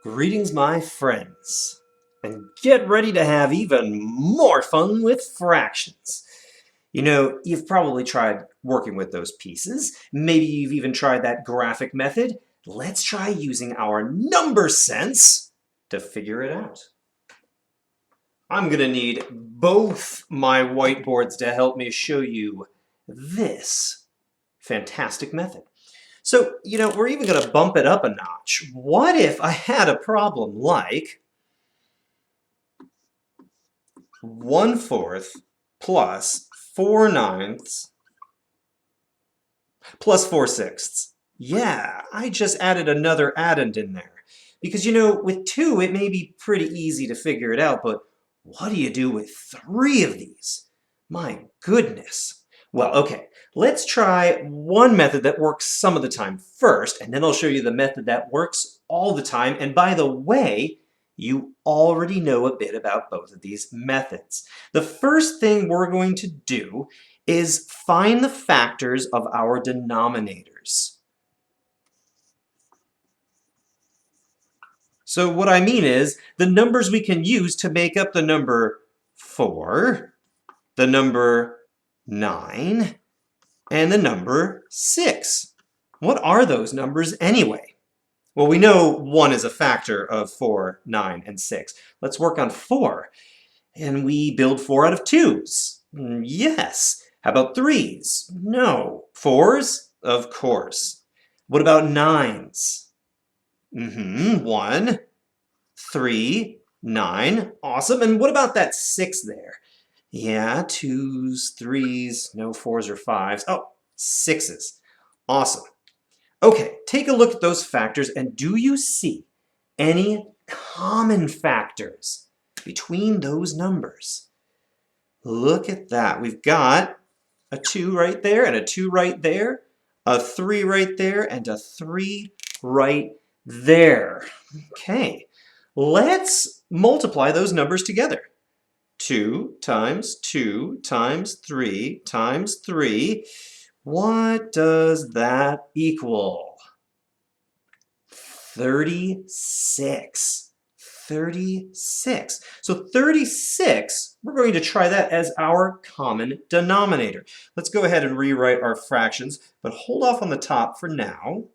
Greetings, my friends, and get ready to have even more fun with fractions. You know, you've probably tried working with those pieces. Maybe you've even tried that graphic method. Let's try using our number sense to figure it out. I'm going to need both my whiteboards to help me show you this fantastic method. So, we're even going to bump it up a notch. What if I had a problem like 1/4 plus 4/9 plus 4/6? Yeah, I just added another addend in there. Because, with 2, it may be pretty easy to figure it out, but what do you do with 3 of these? My goodness. Well, okay, let's try one method that works some of the time first, and then I'll show you the method that works all the time. And by the way, you already know a bit about both of these methods. The first thing we're going to do is find the factors of our denominators. So what I mean is the numbers we can use to make up the number 4, the number 9, and the number 6. What are those numbers anyway? Well, we know 1 is a factor of 4, 9, and 6. Let's work on 4. And we build 4 out of 2's. Yes. How about 3's? No. 4's? Of course. What about 9's? 1, 3, 9. Awesome. And what about that 6 there? Yeah, 2's, 3's, no 4's or 5's. Oh, 6's. Awesome. Okay, take a look at those factors, and do you see any common factors between those numbers? Look at that. We've got a 2 right there, and a 2 right there, a 3 right there, and a 3 right there. Okay, let's multiply those numbers together. 2 times 2 times 3 times 3. What does that equal? 36. 36. So 36, we're going to try that as our common denominator. Let's go ahead and rewrite our fractions, but hold off on the top for now.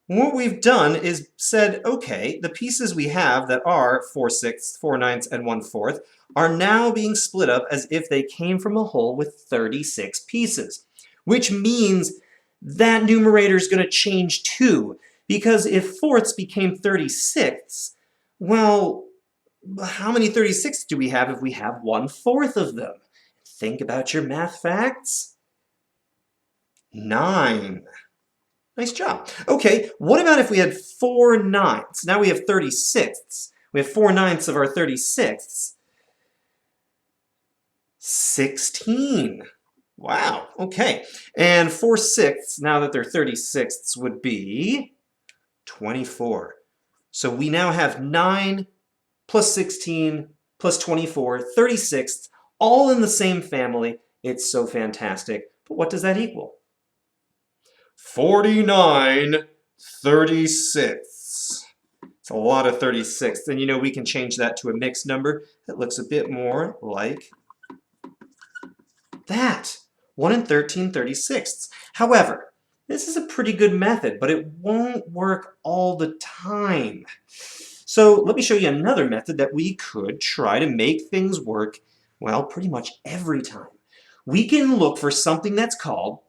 What we've done is said, okay, the pieces we have that are 4/6, 4/9, and 1/4 are now being split up as if they came from a whole with 36 pieces, which means that numerator is going to change too, because if fourths became 36, well, how many 36 do we have if we have 1/4 of them? Think about your math facts. 9. Nice job. Okay, what about if we had 4/9? Now we have 36. We have 4/9 of our 36. 16. Wow, okay. And 4/6, now that they're 36, would be 24. So we now have 9 plus 16 plus 24, 36, all in the same family. It's so fantastic. But what does that equal? 49/36. It's a lot of 36. And we can change that to a mixed number that looks a bit more like that. 1 13/36. However, this is a pretty good method, but it won't work all the time. So let me show you another method that we could try to make things work, well, pretty much every time. We can look for something that's called,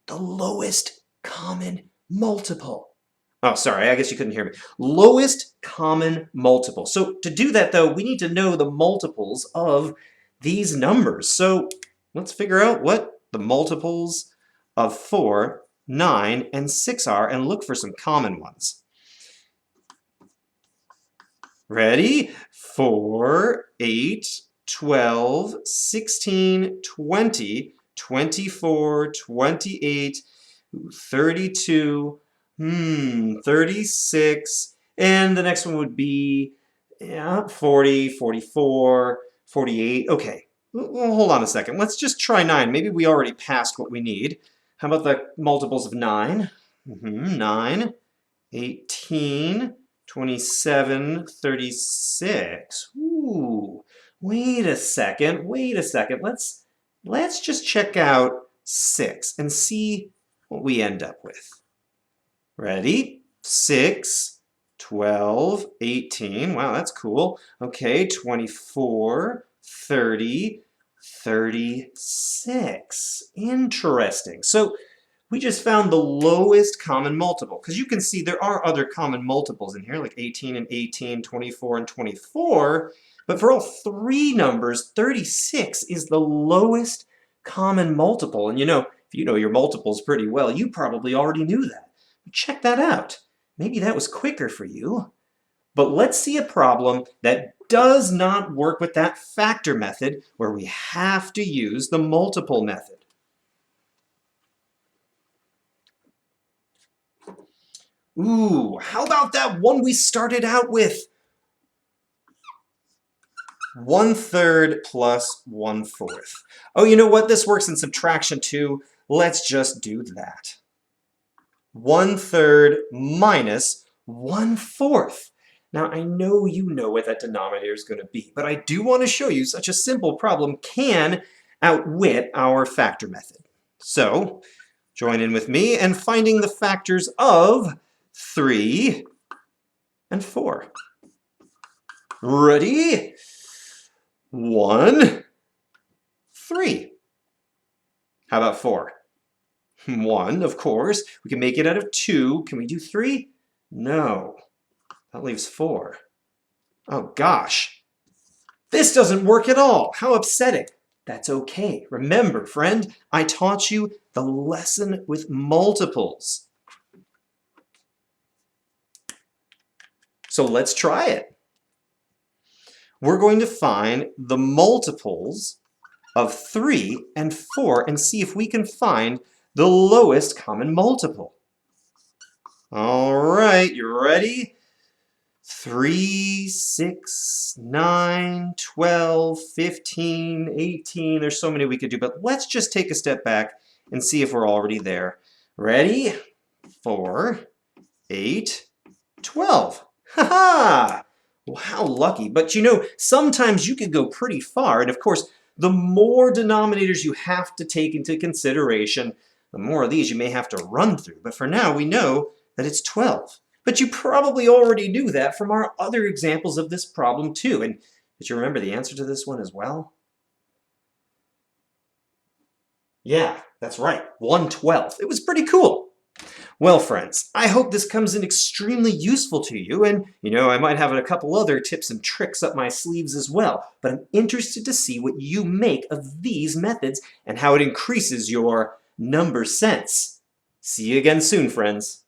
the lowest common multiple. Oh, sorry, I guess you couldn't hear me. Lowest common multiple. So to do that, though, we need to know the multiples of these numbers. So let's figure out what the multiples of 4, 9, and 6 are and look for some common ones. Ready? 4, 8, 12, 16, 20, 24, 28, 32, 36, and the next one would be 40, 44, 48. Okay, well, hold on a second. Let's just try 9. Maybe we already passed what we need. How about the multiples of 9? 9, 18, 27, 36. Ooh, wait a second, wait a second. Let's just check out 6 and see what we end up with. Ready? 6, 12, 18. Wow, that's cool. Okay, 24, 30, 36. Interesting. So we just found the lowest common multiple, because you can see there are other common multiples in here, like 18 and 18, 24 and 24, but for all three numbers, 36 is the lowest common multiple. And you know, if you know your multiples pretty well, you probably already knew that. Check that out. Maybe that was quicker for you. But let's see a problem that does not work with that factor method, where we have to use the multiple method. Ooh, how about that one we started out with? 1/3 plus 1/4. Oh, you know what? This works in subtraction too. Let's just do that. 1/3 minus 1/4. Now, I know you know what that denominator is going to be, but I do want to show you such a simple problem can outwit our factor method. So, join in with me and finding the factors of 3 and 4. Ready? 1, 3. How about 4? 1, of course. We can make it out of 2. Can we do 3? No. That leaves 4. Oh gosh. This doesn't work at all. How upsetting. That's okay. Remember, friend, I taught you the lesson with multiples. So let's try it. We're going to find the multiples of 3 and 4 and see if we can find the lowest common multiple. All right, you ready? 3, 6, 9, 12, 15, 18. There's so many we could do, but let's just take a step back and see if we're already there. Ready? 4, 8, 12. Ha-ha! Well, how lucky. But you know, sometimes you could go pretty far, and of course, the more denominators you have to take into consideration, the more of these you may have to run through. But for now, we know that it's 12. But you probably already knew that from our other examples of this problem too. And did you remember the answer to this one as well? Yeah, that's right, 1/12. It was pretty cool. Well, friends, I hope this comes in extremely useful to you, and you know, I might have a couple other tips and tricks up my sleeves as well, but I'm interested to see what you make of these methods and how it increases your number sense. See you again soon, friends.